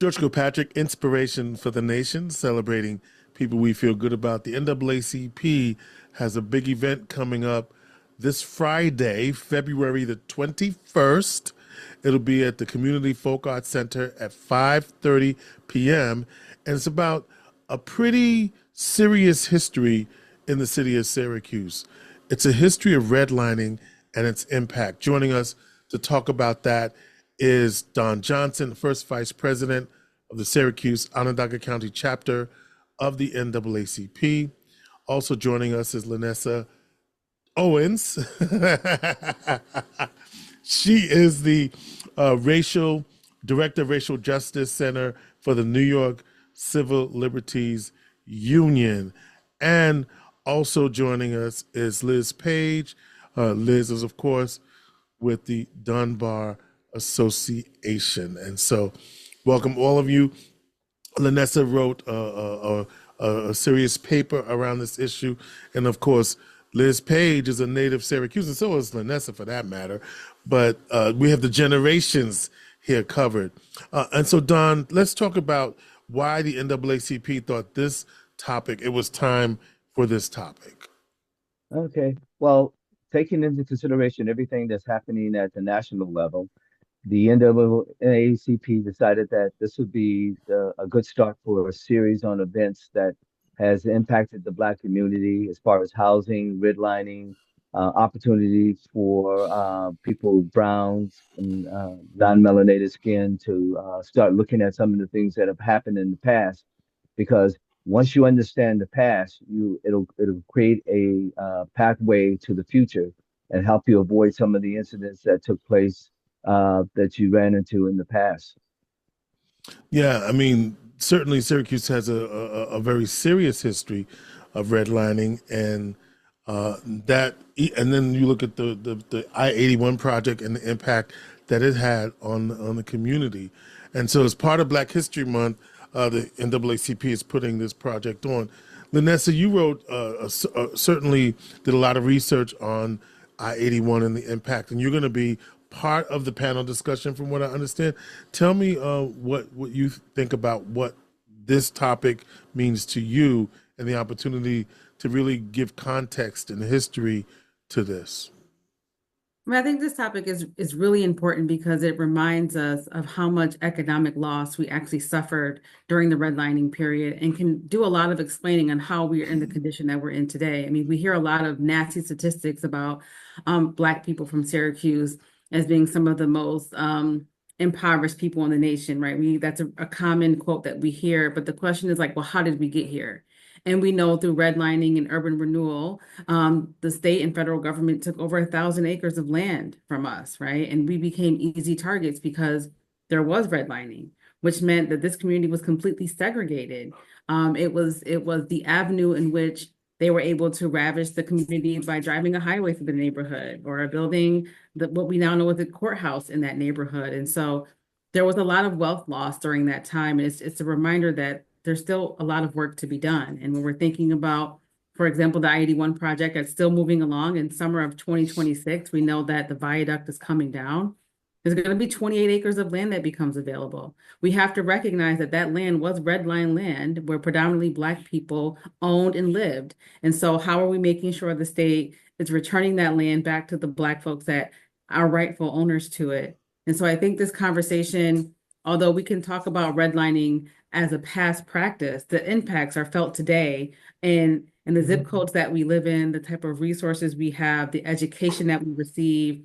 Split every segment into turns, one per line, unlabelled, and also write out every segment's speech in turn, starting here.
George Kilpatrick, Inspiration for the Nation, celebrating people we feel good about. The NAACP has a big event coming up this Friday, February the 21st. It'll be at the Community Folk Arts Center at 5:30 p.m. And it's about a pretty serious history in the city of Syracuse. It's a history of redlining and its impact. Joining us to talk about that is Don Johnson, first vice president of the Syracuse Onondaga County Chapter of the NAACP. Also joining us is Lanessa Owens. She is the director of Racial Justice Center for the New York Civil Liberties Union. And also joining us is Liz Page. Liz is, of course, with the Dunbar Association. And so welcome all of you. Lanessa wrote a serious paper around this issue. And of course, Liz Page is a native Syracusan, so is Lanessa for that matter. But we have the generations here covered. And so, Don, let's talk about why the NAACP thought this topic, it was time for this topic.
Okay. Well, taking into consideration everything that's happening at the national level, the NAACP decided that this would be a good start for a series on events that has impacted the Black community as far as housing, redlining, opportunities for people brown and non-melanated skin to start looking at some of the things that have happened in the past. Because once you understand the past, it'll create a pathway to the future and help you avoid some of the incidents that took place that you ran into in the past.
Yeah, I mean, certainly Syracuse has a very serious history of redlining, and then you look at the I-81 project and the impact that it had on the community. And so as part of Black History Month, the NAACP is putting this project on. Lanessa, you wrote, certainly did a lot of research on I-81 and the impact, and you're going to be part of the panel discussion from what I understand. Tell me what you think about what this topic means to you and the opportunity to really give context and history to this.
I think this topic is really important because it reminds us of how much economic loss we actually suffered during the redlining period and can do a lot of explaining on how we are in the condition that we're in today. I mean, we hear a lot of nasty statistics about Black people from Syracuse as being some of the most impoverished people in the nation, right? That's a common quote that we hear, but the question is like, well, how did we get here? And we know through redlining and urban renewal, the state and federal government took over 1,000 acres of land from us, right? And we became easy targets because there was redlining, which meant that this community was completely segregated. It was the avenue in which they were able to ravish the community by driving a highway through the neighborhood or building what we now know as a courthouse in that neighborhood. And so there was a lot of wealth loss during that time. And it's a reminder that there's still a lot of work to be done. And when we're thinking about, for example, the I-81 project that's still moving along in summer of 2026, we know that the viaduct is coming down. There's going to be 28 acres of land that becomes available. We have to recognize that that land was redline land where predominantly Black people owned and lived. And so how are we making sure the state is returning that land back to the Black folks that are rightful owners to it? And so I think this conversation, although we can talk about redlining as a past practice, the impacts are felt today and the zip codes that we live in, the type of resources we have, the education that we receive,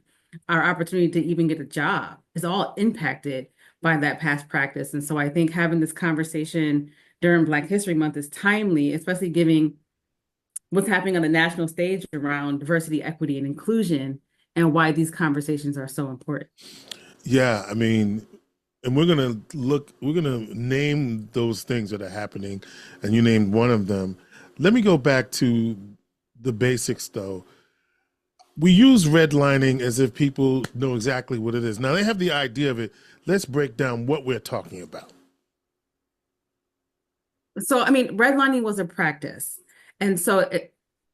our opportunity to even get a job is all impacted by that past practice. And so I think having this conversation during Black History Month is timely, especially given what's happening on the national stage around diversity, equity, and inclusion and why these conversations are so important.
Yeah, I mean, and we're going to name those things that are happening, and you named one of them. Let me go back to the basics, though. We use redlining as if people know exactly what it is. Now, they have the idea of it. Let's break down what we're talking about.
So, I mean, redlining was a practice. And so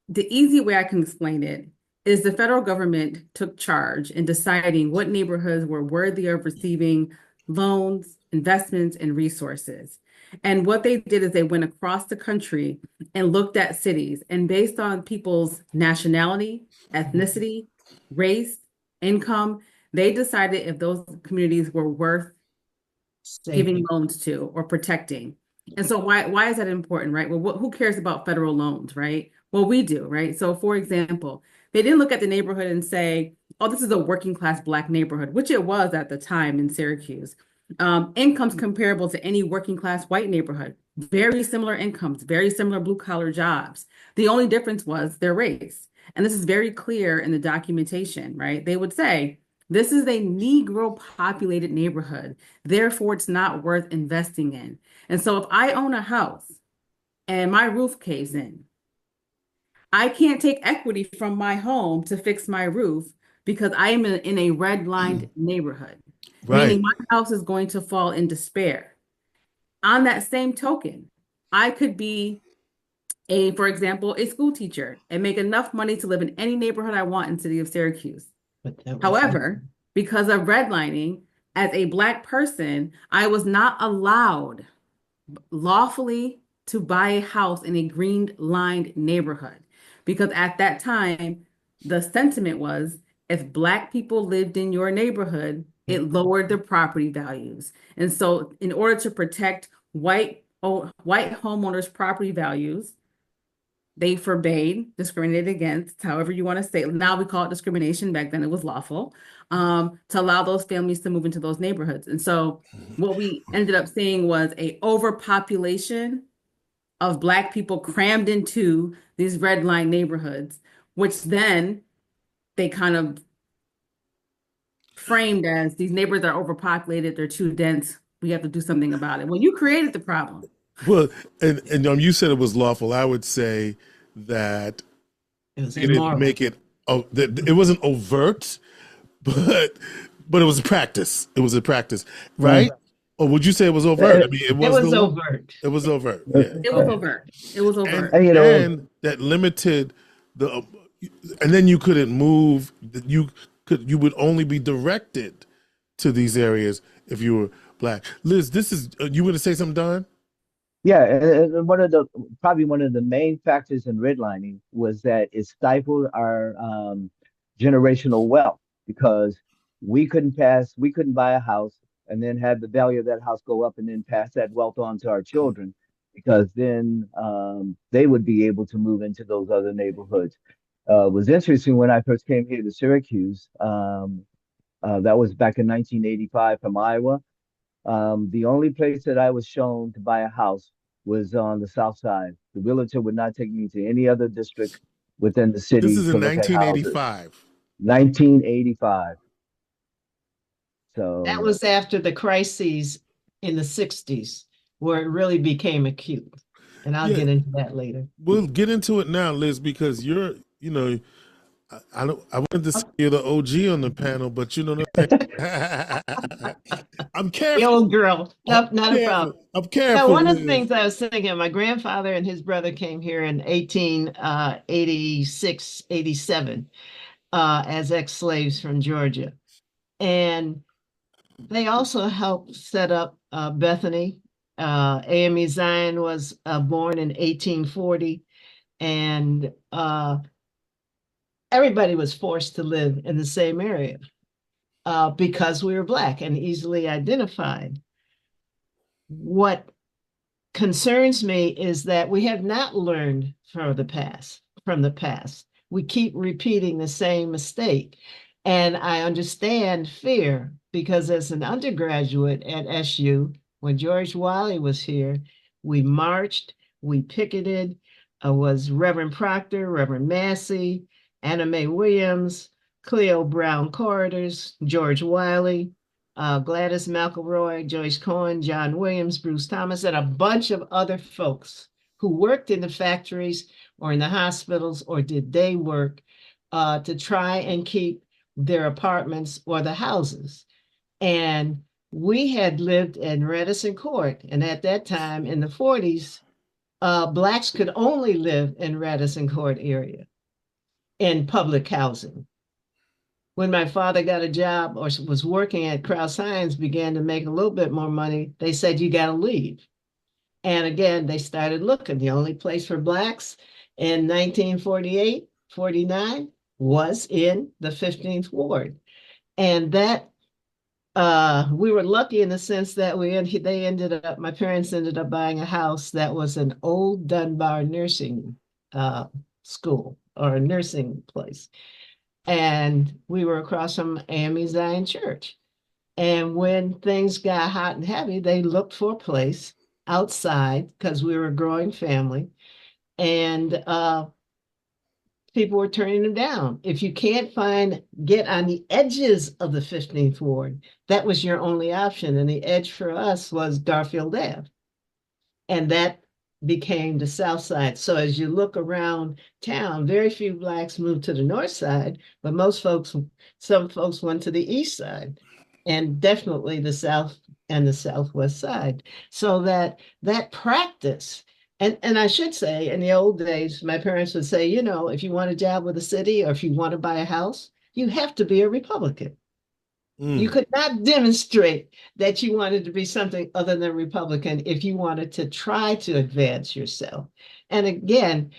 the easy way I can explain it is the federal government took charge in deciding what neighborhoods were worthy of receiving loans investments, and resources. And what they did is they went across the country and looked at cities, and based on people's nationality, ethnicity, race, income, they decided if those communities were worth giving
Saving.
loans to or protecting. And so why is that important, right? Well, who cares about federal loans, right? Well, we do, right? So for example, they didn't look at the neighborhood and say, oh, this is a working class Black neighborhood, which it was at the time in Syracuse. Incomes comparable to any working class white neighborhood, very similar incomes, very similar blue collar jobs. The only difference was their race. And this is very clear in the documentation, right? They would say, this is a Negro populated neighborhood. Therefore, it's not worth investing in. And so if I own a house and my roof caves in, I can't take equity from my home to fix my roof because I am in a redlined neighborhood,
Right.
meaning my house is going to fall in despair. On that same token, I could be for example, a school teacher and make enough money to live in any neighborhood I want in the city of Syracuse.
But that was
However, because of redlining, as a Black person, I was not allowed lawfully to buy a house in a green lined neighborhood. Because at that time, the sentiment was if Black people lived in your neighborhood, it lowered the property values. And so, in order to protect white homeowners' property values, they forbade, discriminated against, however you want to say it. Now we call it discrimination. Back then it was lawful, to allow those families to move into those neighborhoods. And so what we ended up seeing was a overpopulation of Black people crammed into these red line neighborhoods, which then they kind of framed as these neighborhoods are overpopulated, they're too dense, we have to do something about it. Well, you created the problem.
Well, and you said it was lawful. I would say that
it was
they didn't
immoral.
make it. Oh, that it wasn't overt, but it was a practice. It was a practice, right? Or would you say it was overt? I mean,
It was overt.
It was overt. Yeah.
It was overt. It was overt.
And that limited the, and then you couldn't move. You would only be directed to these areas if you were Black. Liz, this is you going to say something, Don?
Yeah, and probably one of the main factors in redlining was that it stifled our generational wealth because we couldn't buy a house and then have the value of that house go up and then pass that wealth on to our children because then they would be able to move into those other neighborhoods. It was interesting when I first came here to Syracuse. That was back in 1985 from Iowa. The only place that I was shown to buy a house was on the south side. The realtor would not take me to any other district within the city.
This is in
to look at houses.
1985.
1985. So
that was after the crises in the 60s where it really became acute. And I'll get into that later.
We'll get into it now, Liz, because you're, I wanted to say you're the OG on the panel, but I'm careful.
The old girl. Nope, not a problem.
I'm careful.
Now, one of the things I was thinking, my grandfather and his brother came here in 1886, 87 as ex-slaves from Georgia. And they also helped set up Bethany. AME Zion was born in 1840. And everybody was forced to live in the same area because we were Black and easily identified. What concerns me is that we have not learned from the past. We keep repeating the same mistake. And I understand fear because as an undergraduate at SU, when George Wiley was here, we marched, we picketed, was Reverend Proctor, Reverend Massey, Anna Mae Williams, Cleo Brown Corridors, George Wiley, Gladys McElroy, Joyce Cohen, John Williams, Bruce Thomas, and a bunch of other folks who worked in the factories or in the hospitals or did day work to try and keep their apartments or the houses. And we had lived in Redison Court. And at that time in the 40s, Blacks could only live in Redison Court area in public housing. when my father got a job or was working at Kraus Heinz, began to make a little bit more money, they said, you got to leave. And again, they started looking. The only place for Blacks in 1948, 49 was in the 15th Ward. And that we were lucky in the sense that my parents ended up buying a house that was an old Dunbar nursing school or a nursing place. And we were across from AME Zion Church. And when things got hot and heavy, they looked for a place outside because we were a growing family. And people were turning them down. If you can't get on the edges of the 15th Ward, that was your only option. And the edge for us was Garfield Ave. And that became the south side. So as you look around town, very few Blacks moved to the north side, but some folks went to the east side, and definitely the south and the southwest side. So that practice, and I should say, in the old days, my parents would say, if you want a job with the city or if you want to buy a house, you have to be a Republican. You could not demonstrate that you wanted to be something other than Republican if you wanted to try to advance yourself. And again,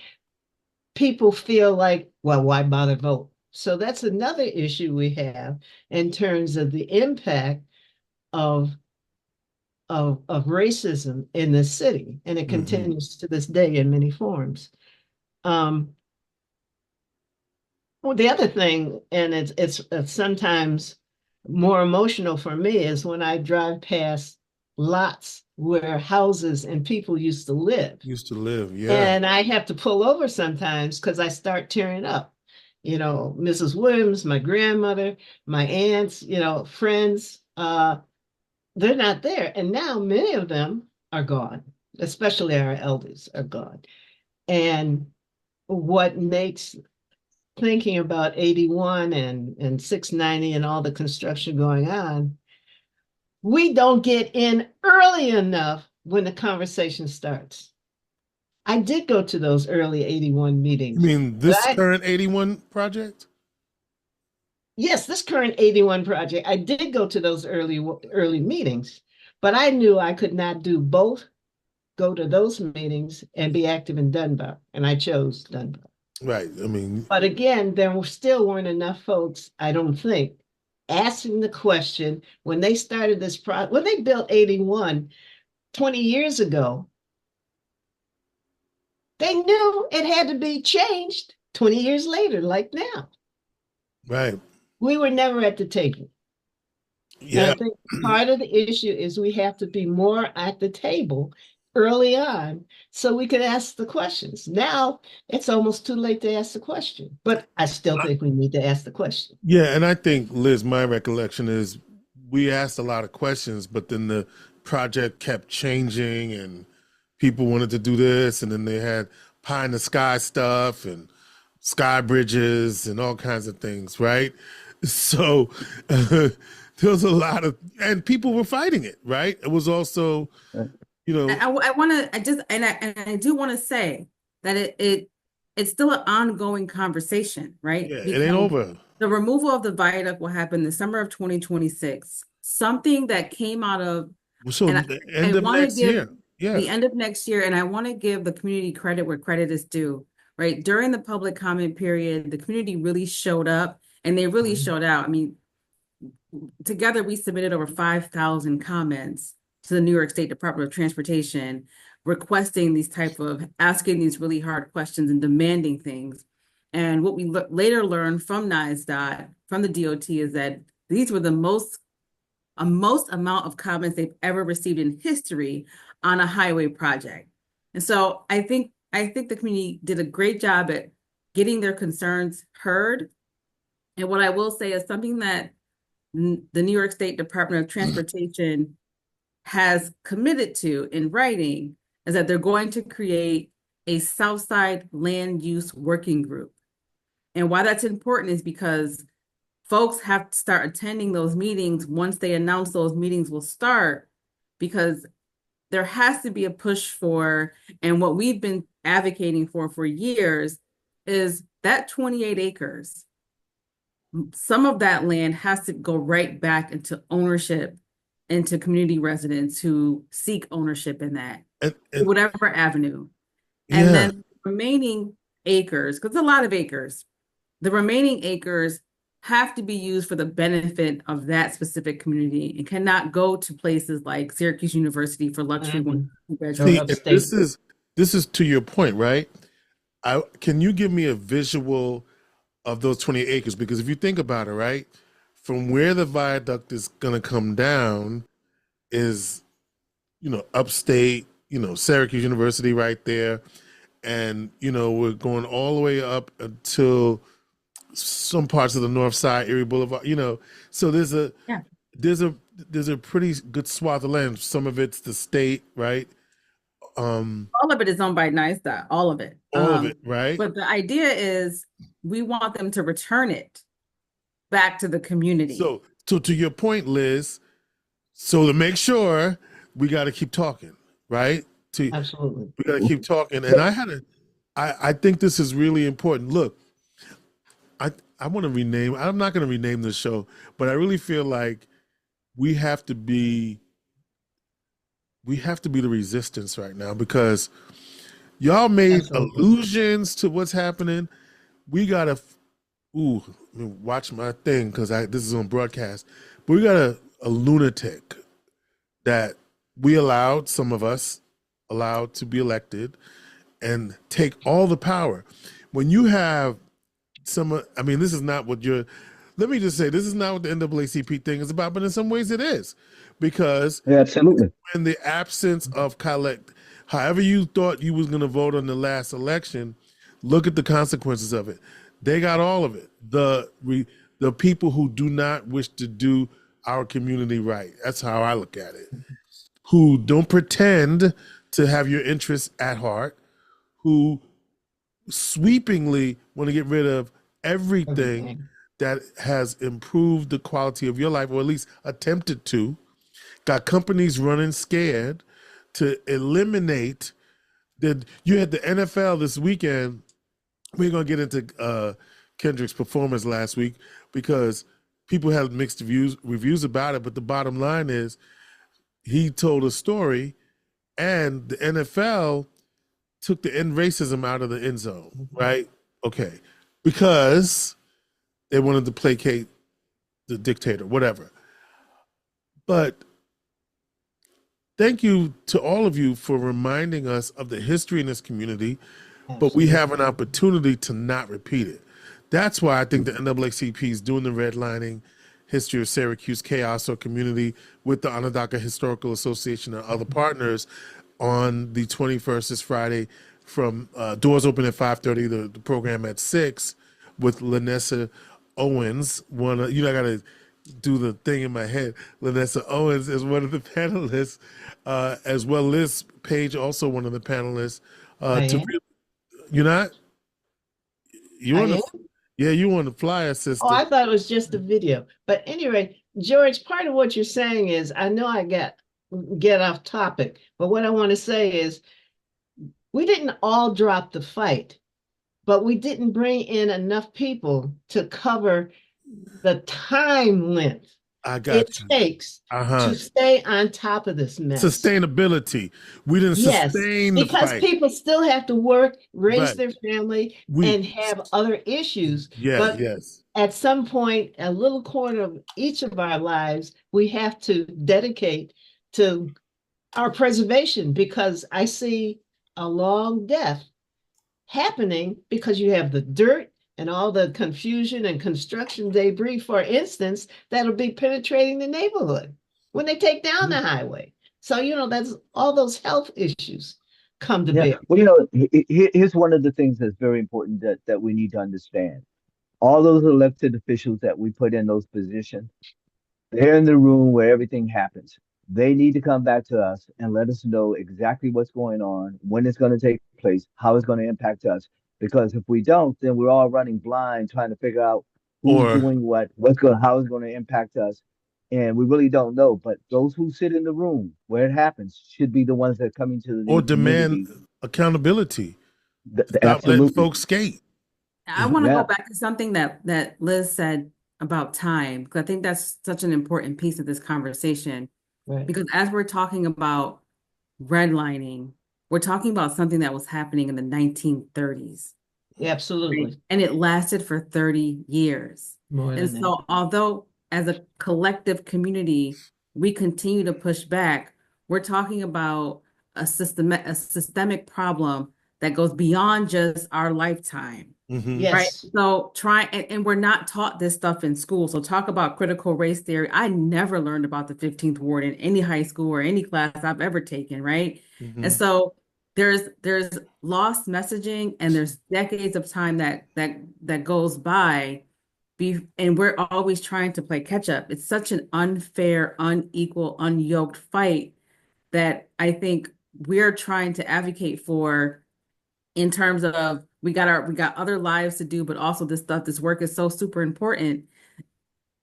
people feel like, well, why bother vote? So that's another issue we have in terms of the impact of racism in the city. And it continues to this day in many forms. Well, the other thing, and it's sometimes more emotional for me, is when I drive past lots where houses and people used to live.
Yeah.
And I have to pull over sometimes because I start tearing up. Mrs. Williams, my grandmother, my aunts, friends, they're not there. And now many of them are gone, especially our elders are gone. And what makes thinking about 81 and 690 and all the construction going on, we don't get in early enough when the conversation starts. I did go to those early 81 meetings.
You mean this current 81 project?
Yes, this current 81 project. I did go to those early meetings, but I knew I could not do both, go to those meetings and be active in Dunbar, and I chose Dunbar.
Right.
But again, there still weren't enough folks, I don't think, asking the question when they started this project, when they built 81 20 years ago, they knew it had to be changed 20 years later, like now.
Right.
We were never at the table.
Yeah.
And I think part of the issue is we have to be more at the table early on so we could ask the questions. Now it's almost too late to ask the question, but I still think we need to ask the question.
Yeah, and I think, Liz, my recollection is we asked a lot of questions, but then the project kept changing and people wanted to do this, and then they had pie in the sky stuff and sky bridges and all kinds of things, right? So there was a lot of, and people were fighting it, right? It was also,
I do want to say that it's still an ongoing conversation, right?
Yeah, it ain't over.
The removal of the viaduct will happen the summer of 2026. Something that came out of
the end of next year. Yes.
The end of next year, and I want to give the community credit where credit is due, right? During the public comment period, the community really showed up and they really showed out. Together we submitted over 5,000 comments to the New York State Department of Transportation, requesting asking these really hard questions and demanding things. And what we later learned from NISDOT, from the DOT, is that these were the most amount of comments they've ever received in history on a highway project. And so I think the community did a great job at getting their concerns heard. And what I will say is something that the New York State Department of Transportation has committed to in writing is that they're going to create a Southside Land Use Working Group. And why that's important is because folks have to start attending those meetings once they announce those meetings will start, because there has to be a push for, and what we've been advocating for years, is that 28 acres some of that land has to go right back into ownership, into community residents who seek ownership in that,
and
whatever avenue. And
yeah.
then the remaining acres, because a lot of acres, the remaining acres have to be used for the benefit of that specific community and cannot go to places like Syracuse University for luxury one bedroom.
See, and
upstate.
this is to your point, right? Can you give me a visual of those 20 acres? Because if you think about it, right, from where the viaduct is going to come down is, upstate, Syracuse University right there. And, we're going all the way up until some parts of the north side, Erie Boulevard, so there's a pretty good swath of land. Some of it's the state, right?
All of it is owned by NISDA, all of it.
All of it, right?
But the idea is we want them to return it back to the community.
So to your point, Liz, so to make sure, we got to keep talking, right?
Absolutely.
We got to keep talking. And I think this is really important. Look, I want to rename, I'm not going to rename the show, but I really feel like we have to be the resistance right now, because y'all made allusions to what's happening. We got to, watch my thing, because this is on broadcast, but we got a lunatic that some of us allowed to be elected and take all the power. When you have this is not what let me just say, this is not what the NAACP thing is about, but in some ways it is, because
absolutely,
in the absence of however you thought you was going to vote on the last election, look at the consequences of it. They got all of it. The people who do not wish to do our community right. That's how I look at it. Who don't pretend to have your interests at heart, who sweepingly want to get rid of everything that has improved the quality of your life, or at least attempted to. Got companies running scared to eliminate you had the NFL this weekend. We're going to get into Kendrick's performance last week, because people had mixed reviews about it, but the bottom line is he told a story, and the NFL took the end racism out of the end zone, right? Okay. Because they wanted to placate the dictator, whatever. But thank you to all of you for reminding us of the history in this community, but we have an opportunity to not repeat it. That's why I think the NAACP is doing the redlining history of Syracuse chaos or community with the Onondaga Historical Association and other partners on the 21st, this Friday, from doors open at 5:30, the program at 6, with Lanessa Owens. I got to do the thing in my head. Lanessa Owens is one of the panelists, as well as Paige, also one of the panelists. You're not? You on you on the flyer system.
Oh, I thought it was just a video. But anyway, George, part of what you're saying is, I know I get off topic, but what I want to say is, we didn't all drop the fight, but we didn't bring in enough people to cover the time length takes to stay on top of this mess.
Sustainability. We didn't sustain the fight.
Because people still have to work, raise their family, and have other issues. But at some point, a little corner of each of our lives, we have to dedicate to our preservation, because I see a long death happening because you have the dirt and all the confusion and construction debris, for instance, that'll be penetrating the neighborhood when they take down the highway. So, that's all those health issues come to bear.
Well, here's one of the things that's very important that we need to understand. All those elected officials that we put in those positions, they're in the room where everything happens. They need to come back to us and let us know exactly what's going on, when it's going to take place, how it's going to impact us. Because if we don't, then we're all running blind trying to figure out who's doing how it's going to impact us. And we really don't know. But those who sit in the room where it happens should be the ones that are coming to the
or demand accountability. Stop letting folks skate.
I want to go back to something that Liz said about time, because I think that's such an important piece of this conversation.
Right.
Because as we're talking about redlining, we're talking about something that was happening in the 1930s.
Yeah, absolutely.
And it lasted for 30 years.
More
And
than that.
so although as a collective community, we continue to push back, we're talking about a systemic problem that goes beyond just our lifetime.
Mm-hmm.
Right.
Yes.
So and we're not taught this stuff in school. So talk about critical race theory. I never learned about the 15th Ward in any high school or any class I've ever taken. Right.
Mm-hmm.
And so there's lost messaging, and there's decades of time that goes by, and we're always trying to play catch up. It's such an unfair, unequal, unyoked fight that I think we're trying to advocate for, in terms of we got other lives to do, but also this work is so super important.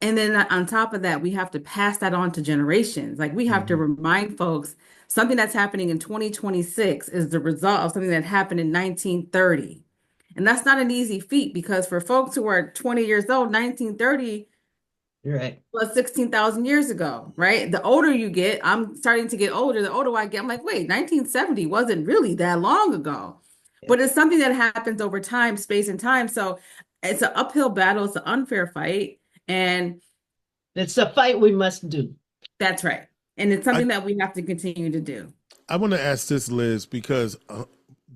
And then on top of that, we have to pass that on to generations. Like, we have to remind folks something that's happening in 2026 is the result of something that happened in 1930. And that's not an easy feat, because for folks who are 20 years old, 1930
You're right.
was 16,000 years ago, right? The older you get, I'm starting to get older, the older I get, I'm like, wait, 1970 wasn't really that long ago. But it's something that happens over time, space and time. So it's an uphill battle. It's an unfair fight. And
It's a fight we must do.
that's right. And it's something that we have to continue to do.
I want to ask this, Liz, because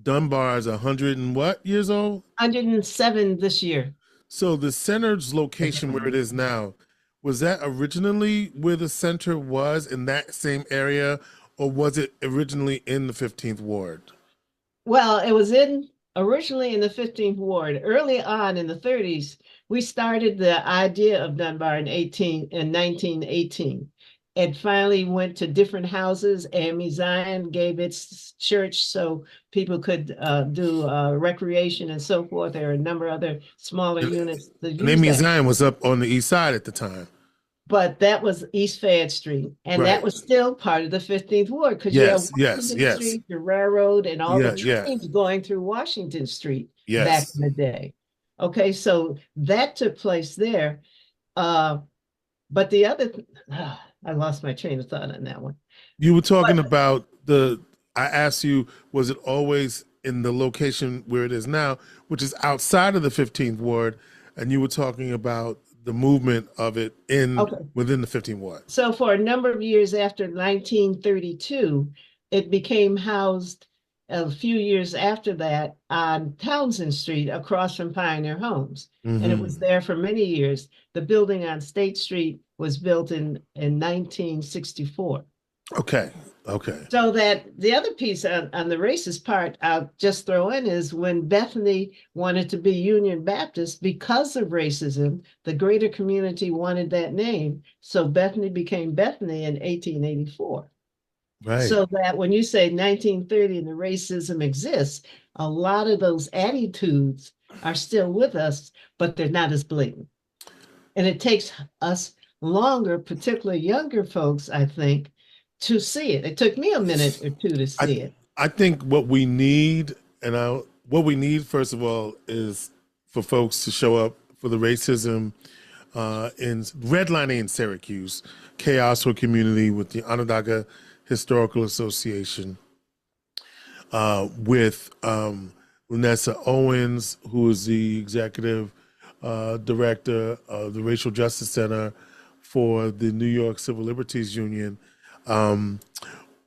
Dunbar is 100 and what years old?
107 this year.
So the center's location where it is now, was that originally where the center was, in that same area, or was it originally in the 15th Ward?
Well, it was originally in the 15th Ward. Early on in the 30s, we started the idea of Dunbar in 1918. It finally went to different houses. AME Zion gave its church so people could do recreation and so forth. There are a number of other smaller units.
And AME Zion was up on the east side at the time.
But that was East Fayette Street, and that was still part of the 15th Ward, because you have Washington Street, the railroad, and all the trains going through Washington Street back in the day. Okay, so that took place there. But the other, I lost my train of thought on that one.
You were talking about I asked you, was it always in the location where it is now, which is outside of the 15th Ward, and you were talking about the movement of it within the 15th Ward.
So for a number of years after 1932, it became housed a few years after that on Townsend Street across from Pioneer Homes. And it was there for many years. The building on State Street was built in 1964.
Okay.
So that the other piece on the racist part I'll just throw in is when Bethany wanted to be Union Baptist, because of racism, the greater community wanted that name. So Bethany became Bethany in 1884.
Right.
So that when you say 1930 and the racism exists, a lot of those attitudes are still with us, but they're not as blatant. And it takes us longer, particularly younger folks, I think, to see it. It took me a minute or two to see it.
I think what we need, first of all, is for folks to show up for the racism in redlining in Syracuse, Chaos for Community with the Onondaga Historical Association, with Lanessa Owens, who is the executive director of the Racial Justice Center for the New York Civil Liberties Union.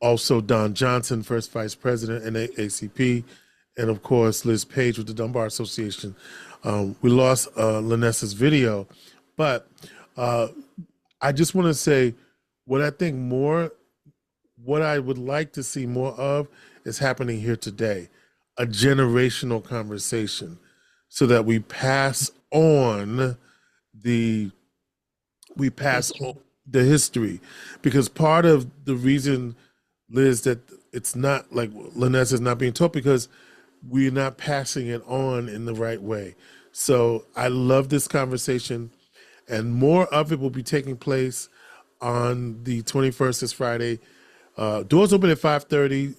Also Don Johnson, first vice president, NAACP, and of course Liz Page with the Dunbar Association. We lost Lanessa's video, but I just want to say what I would like to see more of is happening here today, a generational conversation, so that we pass on the history, because part of the reason, Liz, that it's not like Lanessa is not being taught, because we're not passing it on in the right way. So I love this conversation, and more of it will be taking place on the 21st, this Friday. Doors open at 5:30.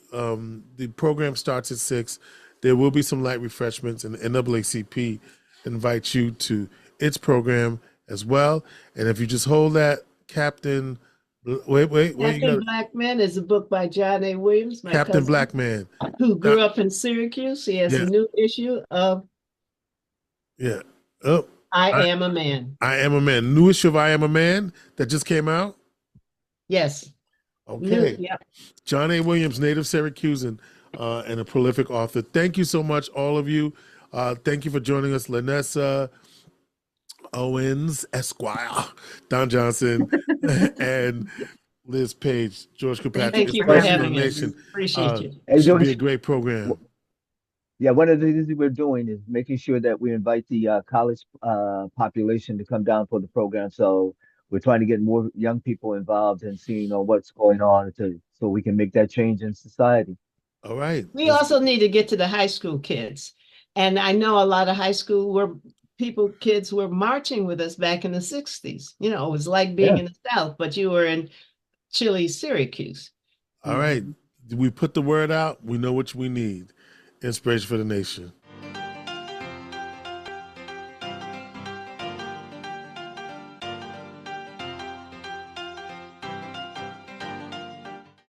The program starts at 6. There will be some light refreshments, and the NAACP invites you to its program as well. And if you just hold that, Captain, wait,
Captain Black Man is a book by John A. Williams, my
Captain
cousin,
Black Man.
who grew up in Syracuse. He has
Yeah.
a new issue of
Yeah. Oh,
I Am a Man.
I Am a Man. New issue of I Am a Man that just came out.
Yes.
Okay.
Yeah.
John A. Williams, native Syracusan, and a prolific author. Thank you so much, all of you. Thank you for joining us, Lanessa Owens, Esquire, Don Johnson, and Liz Page, George Kilpatrick.
Thank you
It's
for
Nation
having
on
us.
Nation.
Appreciate you.
Hey,
It should be
George.
a great program.
Yeah, one of the things we're doing is making sure that we invite the college population to come down for the program. So we're trying to get more young people involved and seeing what's going on so we can make that change in society.
All right.
We also need to get to the high school kids. And I know a lot of high school kids were marching with us back in the 60s. You know, it was like being in the South, but you were in chilly Syracuse.
All right. We put the word out. We know what we need. Inspiration for the nation.